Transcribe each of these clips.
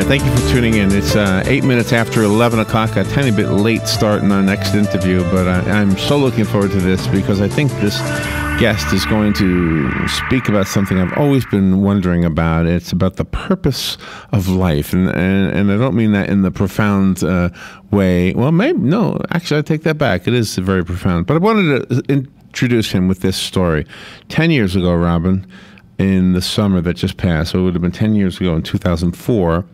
Thank you for tuning in. It's 8 minutes after 11 o'clock, a tiny bit late start in our next interview, but I'm so looking forward to this because I think this guest is going to speak about something I've always been wondering about. It's about the purpose of life, and I don't mean that in the profound way. Well, maybe, no, actually I take that back. It is very profound. But I wanted to introduce him with this story. 10 years ago, Robin, in the summer that just passed, so it would have been 10 years ago in 2004,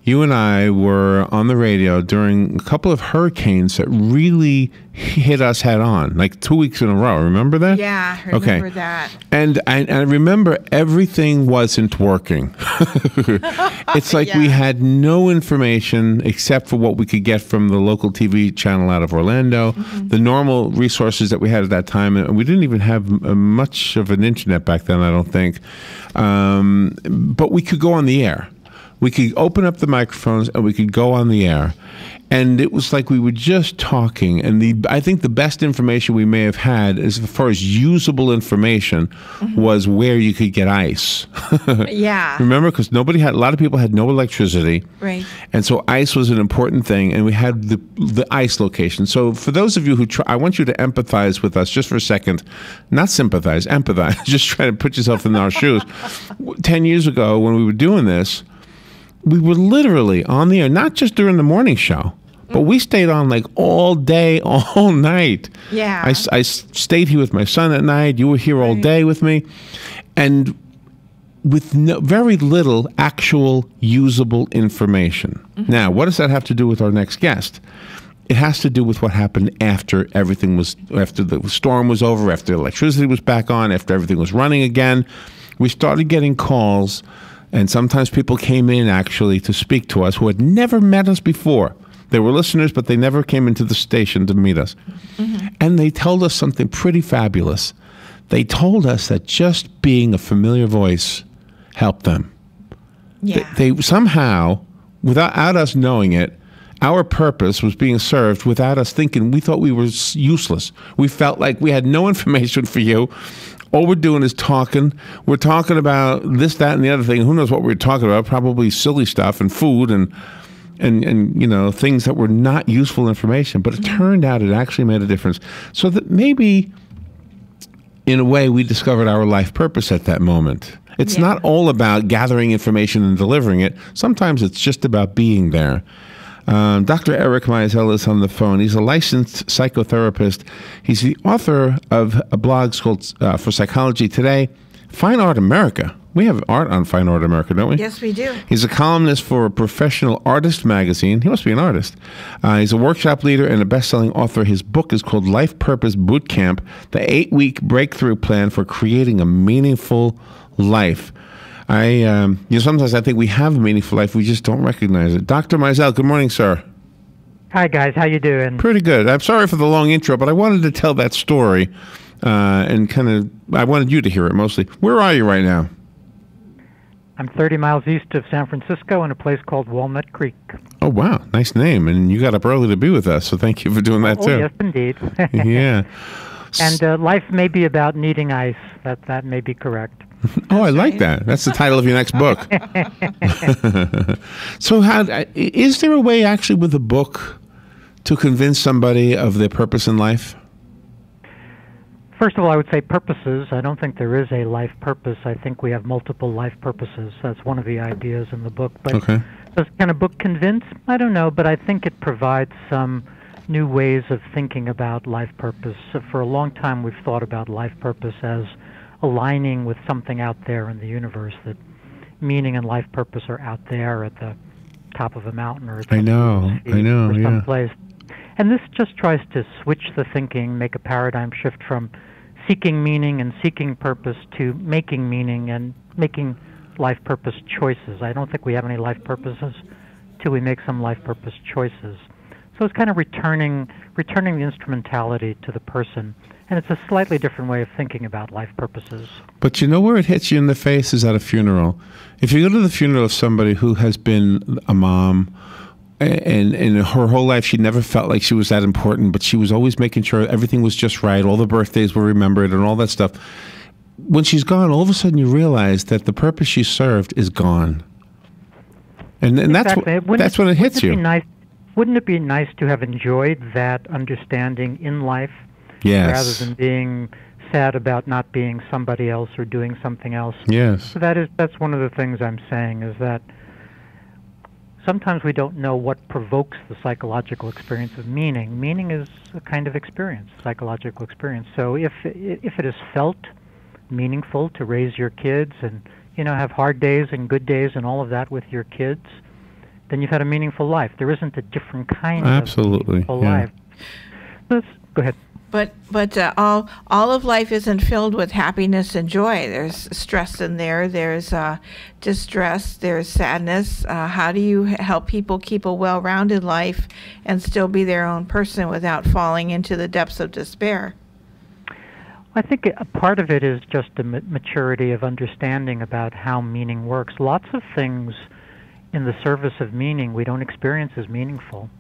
you and I were on the radio during a couple of hurricanes that really hit us head on, like 2 weeks in a row. Remember that? Yeah, I remember that. And I remember everything wasn't working. It's like we had no information except for what we could get from the local TV channel out of Orlando, the normal resources that we had at that time. And we didn't even have much of an internet back then, I don't think. But we could go on the air. We could open up the microphones and we could go on the air. And it was like we were just talking. And I think the best information we may have had, as far as usable information, was where you could get ice. Yeah. Remember? Because a lot of people had no electricity. Right. And so ice was an important thing. And we had the ice location. So for those of you who I want you to empathize with us just for a second. Not sympathize, empathize. Just try to put yourself in our shoes. 10 years ago when we were doing this, we were literally on the air, not just during the morning show, but we stayed on like all day, all night. Yeah. I stayed here with my son at night. You were here all day with me. And with very little actual usable information. Now, what does that have to do with our next guest? It has to do with what happened after after the storm was over, after electricity was back on, after everything was running again. We started getting calls. And sometimes people came in, actually, to speak to us who had never met us before. They were listeners, but they never came into the station to meet us. And they told us something pretty fabulous. They told us that just being a familiar voice helped them. Yeah. They somehow, without us knowing it, our purpose was being served without us thinking. We thought we were useless. We felt like we had no information for you. All we're doing is talking. We're talking about this, that, and the other thing. Who knows what we're talking about? Probably silly stuff and food and you know, things that were not useful information. But it turned out it actually made a difference. So that maybe, in a way, we discovered our life purpose at that moment. It's not all about gathering information and delivering it. Sometimes it's just about being there. Dr. Eric Maisel is on the phone. He's a licensed psychotherapist. He's the author of a blog called for Psychology Today, Fine Art America. We have art on Fine Art America, don't we? Yes, we do. He's a columnist for Professional Artist magazine. He must be an artist. He's a workshop leader and a best-selling author. His book is called Life Purpose Boot Camp, the 8-week breakthrough plan for creating a meaningful life. Sometimes I think we have a meaningful life, we just don't recognize it. Dr. Maisel, good morning, sir. Hi, guys. How you doing? Pretty good. I'm sorry for the long intro, but I wanted to tell that story, and I wanted you to hear it mostly. Where are you right now? I'm 30 miles east of San Francisco in a place called Walnut Creek. Oh, wow. Nice name. And you got up early to be with us, so thank you for doing that, too. Oh, yes, indeed. Yeah. And life may be about needing ice. That may be correct. Oh, I like that. That's the title of your next book. So is there a way actually with a book to convince somebody of their purpose in life? First of all, I would say purposes. I don't think there is a life purpose. I think we have multiple life purposes. That's one of the ideas in the book. But does can a book convince? I don't know, but I think it provides some new ways of thinking about life purpose. So for a long time, we've thought about life purpose as aligning with something out there in the universe, that meaning and life purpose are out there at the top of a mountain or someplace. And this just tries to switch the thinking, make a paradigm shift from seeking meaning and seeking purpose to making meaning and making life purpose choices. I don't think we have any life purposes till we make some life purpose choices. So it's kind of returning the instrumentality to the person. And it's a slightly different way of thinking about life purposes. But you know where it hits you in the face is at a funeral. If you go to the funeral of somebody who has been a mom, and in her whole life she never felt like she was that important, but she was always making sure everything was just right, all the birthdays were remembered and all that stuff. When she's gone, all of a sudden you realize that the purpose she served is gone. And exactly. that's when it hits you. Wouldn't it be nice to have enjoyed that understanding in life, yes, rather than being sad about not being somebody else or doing something else? Yes. So that's one of the things I'm saying, is that sometimes we don't know what provokes the psychological experience of meaning. Meaning is a kind of experience, psychological experience. So if it is felt meaningful to raise your kids and have hard days and good days and all of that with your kids, then you've had a meaningful life. There isn't a different kind of meaningful life. Go ahead. But all of life isn't filled with happiness and joy. There's stress in there. There's distress. There's sadness. How do you help people keep a well-rounded life and still be their own person without falling into the depths of despair? I think a part of it is just the maturity of understanding about how meaning works. Lots of things in the service of meaning we don't experience as meaningful.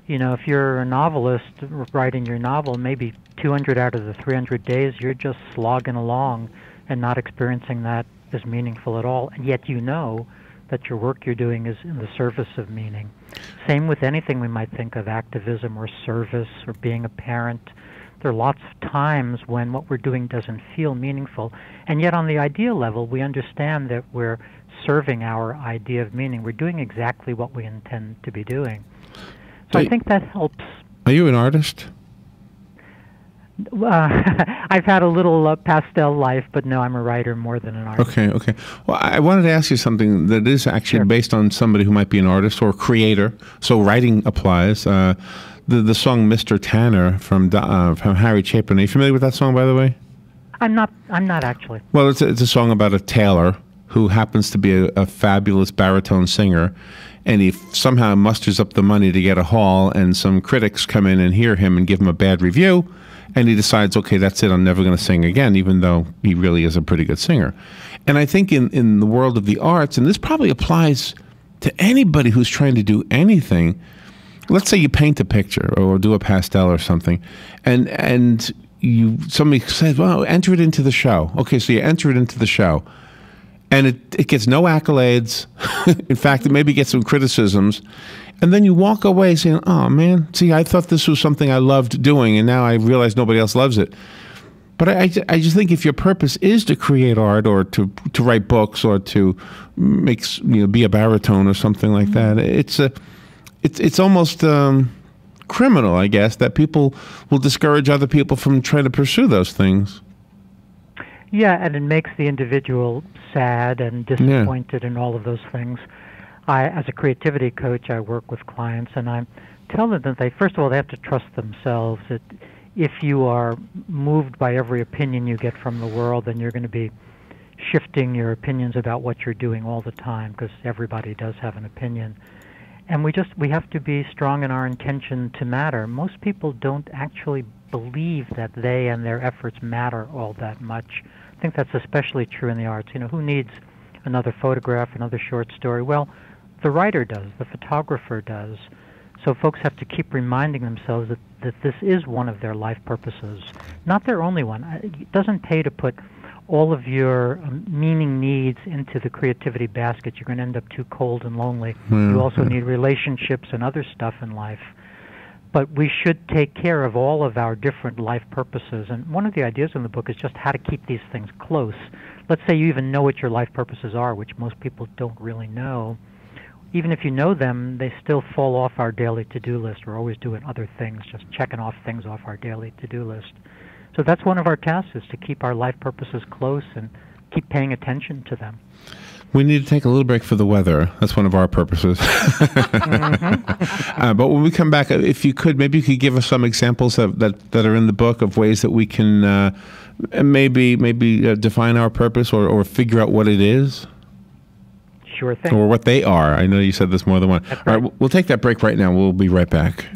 If you're a novelist writing your novel, maybe 200 out of the 300 days you're just slogging along and not experiencing that as meaningful at all, and yet that your work you're doing is in the service of meaning. Same with anything we might think of, activism or service or being a parent. There are lots of times when what we're doing doesn't feel meaningful, and yet on the idea level we understand that we're serving our idea of meaning. We're doing exactly what we intend to be doing. So I think that helps. Are you an artist? I've had a little pastel life, but no, I'm a writer more than an artist. Okay. Well, I wanted to ask you something that is actually based on somebody who might be an artist or a creator, so writing applies. The song "Mr. Tanner" from Harry Chapin. Are you familiar with that song, by the way? I'm not actually. Well, it's a song about a tailor who happens to be a fabulous baritone singer, and he somehow musters up the money to get a hall, and some critics come in and hear him and give him a bad review, and he decides, okay, that's it, I'm never going to sing again, even though he really is a pretty good singer. And I think in the world of the arts, and this probably applies to anybody who's trying to do anything, let's say you paint a picture or do a pastel or something, and somebody says, well, enter it into the show. Okay, so you enter it into the show. And it gets no accolades. In fact, it maybe gets some criticisms. And then you walk away saying, oh, man, see, I thought this was something I loved doing, and now I realize nobody else loves it. But I just think if your purpose is to create art or to write books or to be a baritone or something like that, it's almost criminal, I guess, that people will discourage other people from trying to pursue those things. Yeah, and it makes the individual sad and disappointed and all of those things. As a creativity coach, I work with clients, and I tell them that first of all, they have to trust themselves. That if you are moved by every opinion you get from the world, then you're going to be shifting your opinions about what you're doing all the time, because everybody does have an opinion. And we have to be strong in our intention to matter. Most people don't actually believe that they and their efforts matter all that much. I think that's especially true in the arts. Who needs another photograph, another short story? Well, the writer does, the photographer does. So folks have to keep reminding themselves that this is one of their life purposes, not their only one. It doesn't pay to put all of your meaning needs into the creativity basket. You're going to end up too cold and lonely. You also need relationships and other stuff in life. But we should take care of all of our different life purposes. And one of the ideas in the book is just how to keep these things close. Let's say you even know what your life purposes are, which most people don't really know. Even if you know them, they still fall off our daily to-do list. We're always doing other things, just checking off things off our daily to-do list. So that's one of our tasks, is to keep our life purposes close and keep paying attention to them. We need to take a little break for the weather. That's one of our purposes. But when we come back, if you could, maybe you could give us some examples that are in the book of ways that we can maybe define our purpose or figure out what it is. Sure thing. Or what they are. I know you said this more than once. That's right. All right, we'll take that break right now. We'll be right back.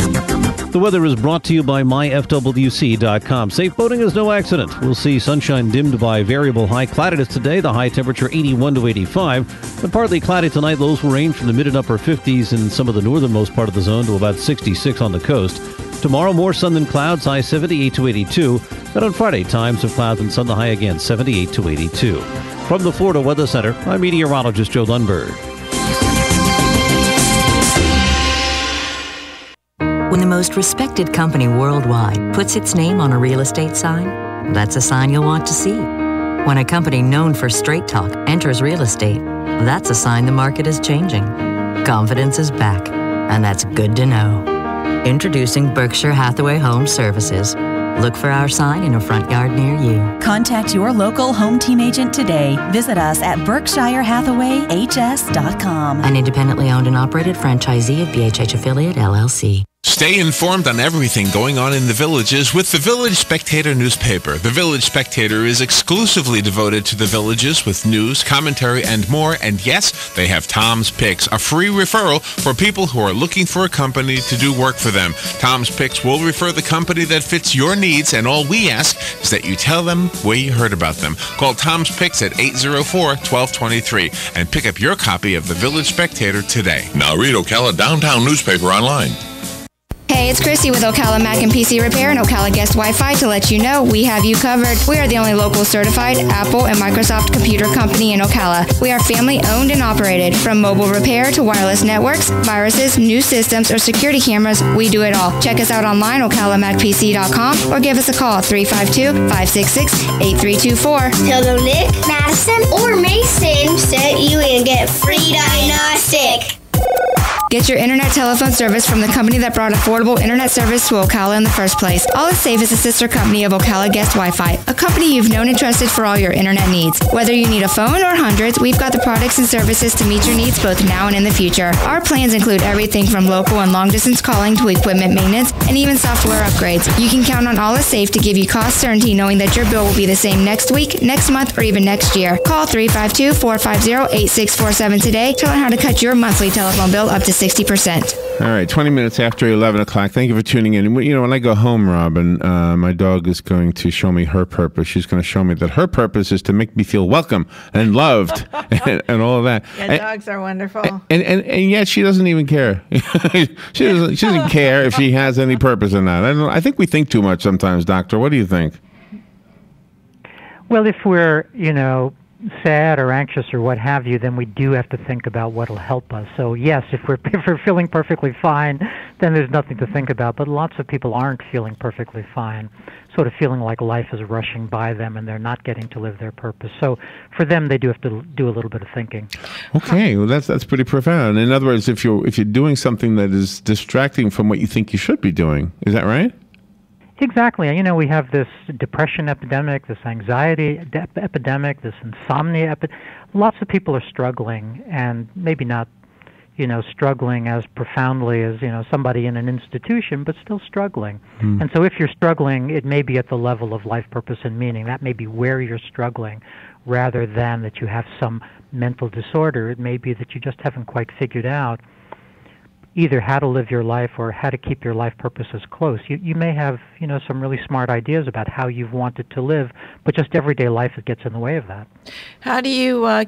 The weather is brought to you by myfwc.com. Safe boating is no accident. We'll see sunshine dimmed by variable high cloudiness today. The high temperature 81 to 85. But partly cloudy tonight. Lows will range from the mid and upper 50s in some of the northernmost part of the zone to about 66 on the coast. Tomorrow, more sun than clouds, high 78 to 82. And on Friday, times of clouds and sun, the high again 78 to 82. From the Florida Weather Center, I'm meteorologist Joe Lundberg. When the most respected company worldwide puts its name on a real estate sign, that's a sign you'll want to see. When a company known for straight talk enters real estate, that's a sign the market is changing. Confidence is back, and that's good to know. Introducing Berkshire Hathaway Home Services. Look for our sign in a front yard near you. Contact your local home team agent today. Visit us at BerkshireHathawayHS.com. An independently owned and operated franchisee of BHH Affiliate, LLC. Stay informed on everything going on in the Villages with the Village Spectator newspaper. The Village Spectator is exclusively devoted to the Villages with news, commentary, and more. And yes, they have Tom's Picks, a free referral for people who are looking for a company to do work for them. Tom's Picks will refer the company that fits your needs, and all we ask is that you tell them where you heard about them. Call Tom's Picks at 804-1223 and pick up your copy of the Village Spectator today. Now read Ocala Downtown newspaper online. Hey, it's Christy with Ocala Mac and PC Repair and Ocala Guest Wi-Fi to let you know we have you covered. We are the only local certified Apple and Microsoft computer company in Ocala. We are family owned and operated. From mobile repair to wireless networks, viruses, new systems, or security cameras, we do it all. Check us out online, OcalaMacPC.com, or give us a call, 352-566-8324. Tell them Nick, Madison, or Mason sent you and get free diagnostic. Get your internet telephone service from the company that brought affordable internet service to Ocala in the first place. All is Safe is a sister company of Ocala Guest Wi-Fi, a company you've known and trusted for all your internet needs. Whether you need a phone or hundreds, we've got the products and services to meet your needs both now and in the future. Our plans include everything from local and long-distance calling to equipment maintenance and even software upgrades. You can count on All is Safe to give you cost certainty knowing that your bill will be the same next week, next month, or even next year. Call 352-450-8647 today to learn how to cut your monthly telephone bill up to 60%. All right, 20 minutes after 11 o'clock. Thank you for tuning in. You know, when I go home, Robin, my dog is going to show me her purpose. She's going to show me that her purpose is to make me feel welcome and loved and all of that. Yeah, dogs are wonderful. And yet she doesn't even care. she doesn't care if she has any purpose or not. I think we think too much sometimes, Doctor. What do you think? Well, if we're, sad or anxious or what have you, then we do have to think about what'll help us. So yes, if we're feeling perfectly fine, then there's nothing to think about. But lots of people aren't feeling perfectly fine, sort of feeling like life is rushing by them and they're not getting to live their purpose. So for them, they do have to do a little bit of thinking. Okay, well that's pretty profound. In other words, if you're doing something that is distracting from what you think you should be doing, is that right? Exactly. We have this depression epidemic, this anxiety epidemic, this insomnia lots of people are struggling, and maybe not, struggling as profoundly as, somebody in an institution, but still struggling. And so if you're struggling, it may be at the level of life purpose and meaning. That may be where you're struggling, rather than that you have some mental disorder. It may be that you just haven't quite figured out either how to live your life or how to keep your life purposes close. You may have, some really smart ideas about how you've wanted to live, but just everyday life gets in the way of that. How do you how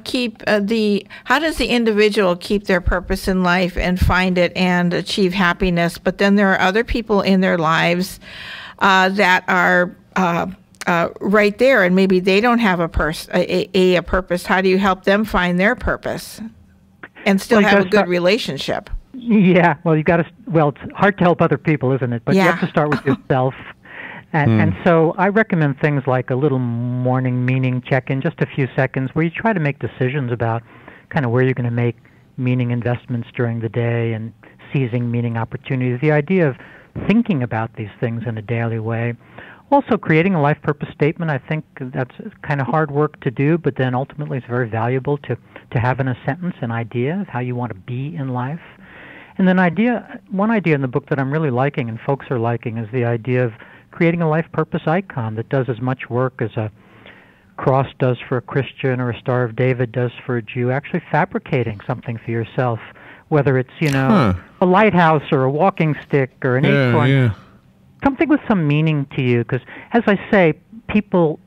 does the individual keep their purpose in life and find it and achieve happiness? But then there are other people in their lives that are right there, and maybe they don't have a purpose. How do you help them find their purpose and still have a good relationship? Yeah, well, it's hard to help other people, isn't it? But you have to start with yourself. And so I recommend things like a little morning meaning check-in, just a few seconds, where you try to make decisions about kind of where you're going to make meaning investments during the day and seizing meaning opportunities. The idea of thinking about these things in a daily way. Also, creating a life purpose statement, I think that's kind of hard work to do, but then ultimately it's very valuable to have in a sentence an idea of how you want to be in life. And then one idea in the book that I'm really liking and folks are liking is the idea of creating a life purpose icon that does as much work as a cross does for a Christian or a Star of David does for a Jew, actually fabricating something for yourself, whether it's, a lighthouse or a walking stick or an acorn. Yeah. Something with some meaning to you, because as I say, people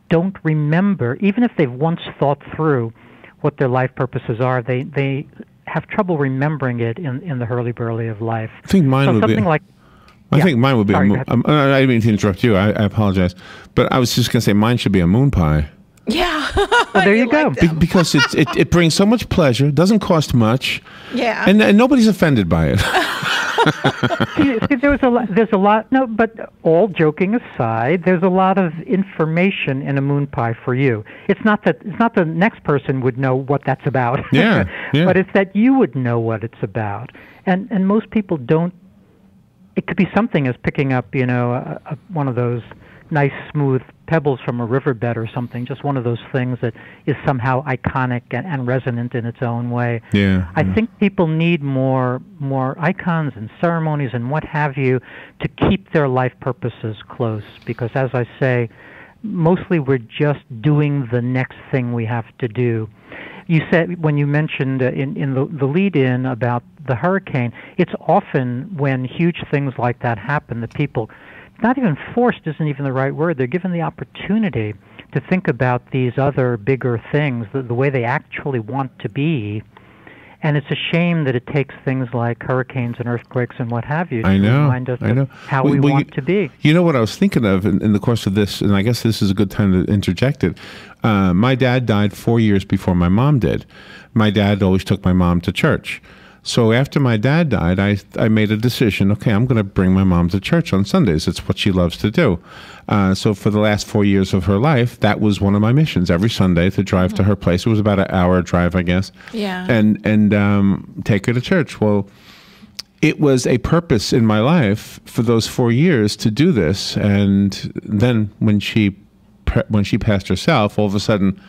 don't remember, even if they've once thought through what their life purposes are, they have trouble remembering it in the hurly-burly of life. I think mine would be... I think mine would be... I didn't mean to interrupt you. I apologize. But I was just going to say mine should be a moon pie. Yeah. Well, there you go. Because it brings so much pleasure, doesn't cost much. Yeah. And nobody's offended by it. See, there's a lot. No, but all joking aside, there's a lot of information in a moon pie for you. It's not the next person would know what that's about. Yeah. But it's that you would know what it's about, and most people don't. It could be something as picking up, one of those nice smooth pebbles from a riverbed or something, just one of those things that is somehow iconic and resonant in its own way. I think people need more icons and ceremonies and what have you to keep their life purposes close, because as I say, mostly we're just doing the next thing we have to do. You said, when you mentioned in the lead-in about the hurricane, it's often when huge things like that happen that people, not even forced isn't even the right word, they're given the opportunity to think about these other bigger things, the way they actually want to be. And it's a shame that it takes things like hurricanes and earthquakes and what have you to remind us of how we want to be. You know what I was thinking of in the course of this, and I guess this is a good time to interject it. My dad died 4 years before my mom did. My dad always took my mom to church. So after my dad died, I made a decision, okay, I'm going to bring my mom to church on Sundays. It's what she loves to do. So for the last 4 years of her life, that was one of my missions, every Sunday to drive to her place. It was about an hour drive, I guess. Yeah. And take her to church. Well, it was a purpose in my life for those 4 years to do this. And then when she passed herself, all of a sudden,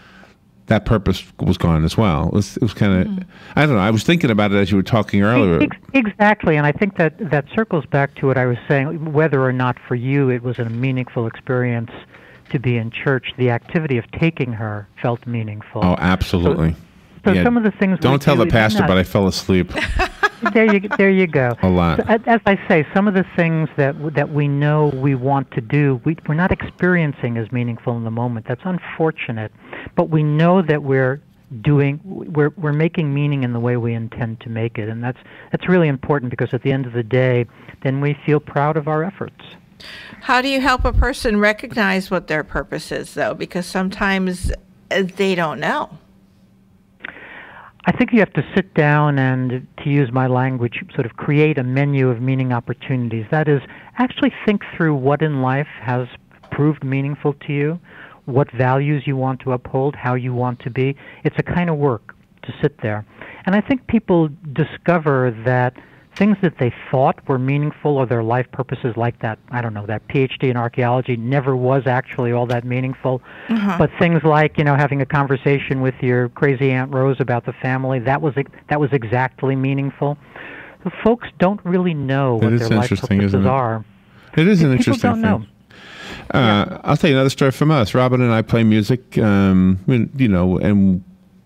that purpose was gone as well. It was kind of, I don't know, I was thinking about it as you were talking earlier. Exactly, and I think that circles back to what I was saying, whether or not for you it was a meaningful experience to be in church, the activity of taking her felt meaningful. Oh, absolutely. So some of the things don't tell the pastor, but I fell asleep. There you go. A lot. So, as I say, some of the things that we know we want to do, we're not experiencing as meaningful in the moment. That's unfortunate, but we know that we're making meaning in the way we intend to make it, and that's really important, because at the end of the day, then we feel proud of our efforts. How do you help a person recognize what their purpose is, though? Because sometimes they don't know. I think you have to sit down and, to use my language, sort of create a menu of meaning opportunities. That is, actually think through what in life has proved meaningful to you, what values you want to uphold, how you want to be. It's a kind of work to sit there. And I think people discover that things that they thought were meaningful, or their life purposes, like that, I don't know, that PhD in archaeology never was actually all that meaningful. But things like, having a conversation with your crazy Aunt Rose about the family, that was exactly meaningful. The folks don't really know what their life purposes are. It is an interesting thing. People don't know. I'll tell you another story from us. Robin and I play music, and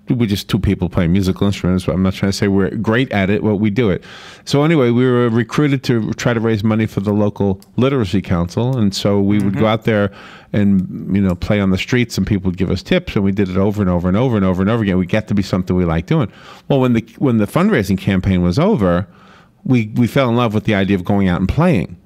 we're just two people playing musical instruments. But I'm not trying to say we're great at it, but we do it. So anyway, we were recruited to try to raise money for the local literacy council, and so we would go out there and play on the streets, and people would give us tips, and we did it over and over and over and over and over again. We got to be something we liked doing. Well, when the fundraising campaign was over, we fell in love with the idea of going out and playing.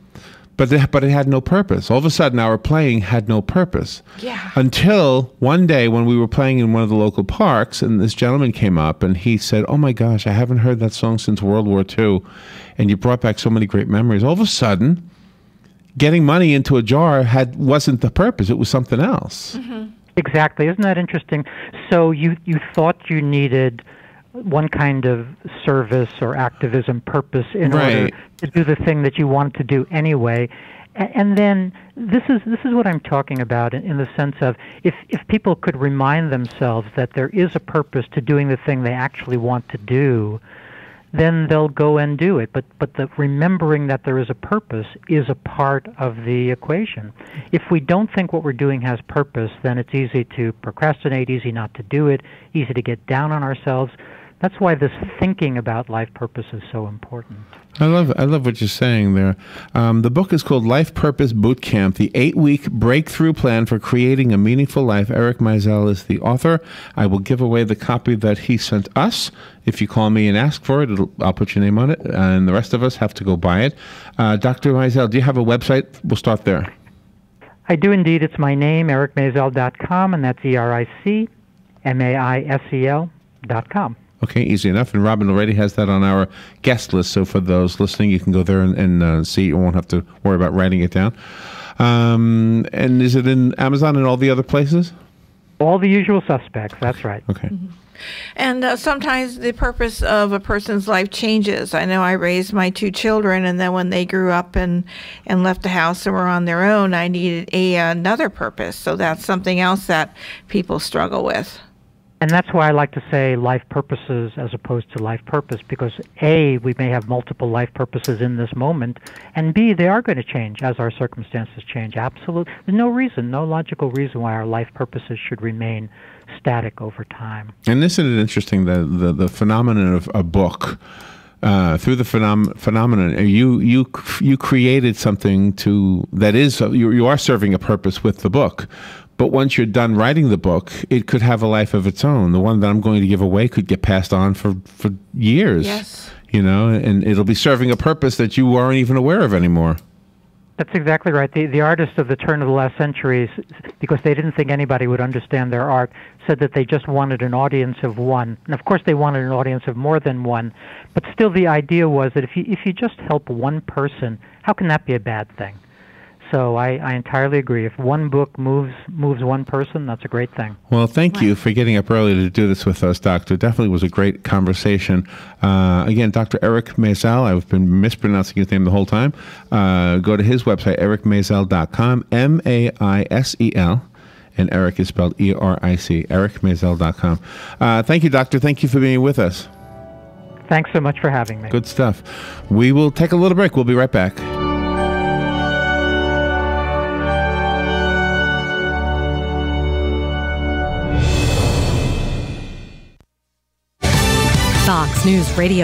But it had no purpose. All of a sudden, our playing had no purpose. Yeah. Until one day when we were playing in one of the local parks, and this gentleman came up and he said, "Oh my gosh, I haven't heard that song since World War II, and you brought back so many great memories." All of a sudden, getting money into a jar wasn't the purpose. It was something else. Exactly. Isn't that interesting? So you thought you needed one kind of service or activism purpose in order to do the thing that you wanted to do anyway. And then this is what I'm talking about in the sense of if people could remind themselves that there is a purpose to doing the thing they actually want to do, then they'll go and do it. But the remembering that there is a purpose is a part of the equation. If we don't think what we're doing has purpose, then it's easy to procrastinate, easy not to do it, easy to get down on ourselves. That's why this thinking about life purpose is so important. I love what you're saying there. The book is called Life Purpose Boot Camp, the 8-week breakthrough plan for creating a meaningful life. Eric Maisel is the author. I will give away the copy that he sent us. If you call me and ask for it, I'll put your name on it, and the rest of us have to go buy it. Dr. Maisel, do you have a website? We'll start there. I do indeed. It's my name, ericmaisel.com, and that's EricMaisel.com. Okay, easy enough. And Robin already has that on our guest list. So for those listening, you can go there and see. You won't have to worry about writing it down. And is it in Amazon and all the other places? All the usual suspects. That's right. Okay. Mm-hmm. And sometimes the purpose of a person's life changes. I know I raised my 2 children, and then when they grew up and left the house and were on their own, I needed another purpose. So that's something else that people struggle with. And that's why I like to say life purposes as opposed to life purpose, because A, we may have multiple life purposes in this moment, and B, they are going to change as our circumstances change. Absolutely. There's no reason, no logical reason why our life purposes should remain static over time. And isn't it interesting, the phenomenon of a book, through the phenomenon, you created something that is, you are serving a purpose with the book. But once you're done writing the book, it could have a life of its own. The one that I'm going to give away could get passed on for years. Yes. And it'll be serving a purpose that you aren't even aware of anymore. That's exactly right. The artists of the turn of the last century, because they didn't think anybody would understand their art, said that they just wanted an audience of one. And of course they wanted an audience of more than one. But still the idea was that if you just help one person, how can that be a bad thing? So I entirely agree. If one book moves one person, that's a great thing. Well, thank you for getting up early to do this with us, Doctor. Definitely was a great conversation. Again, Dr. Eric Maisel. I've been mispronouncing his name the whole time. Go to his website, ericmaisel.com, M-A-I-S-E-L. And Eric is spelled E-R-I-C, ericmaisel.com. Thank you, Doctor. Thank you for being with us. Thanks so much for having me. Good stuff. We will take a little break. We'll be right back. Fox News Radio.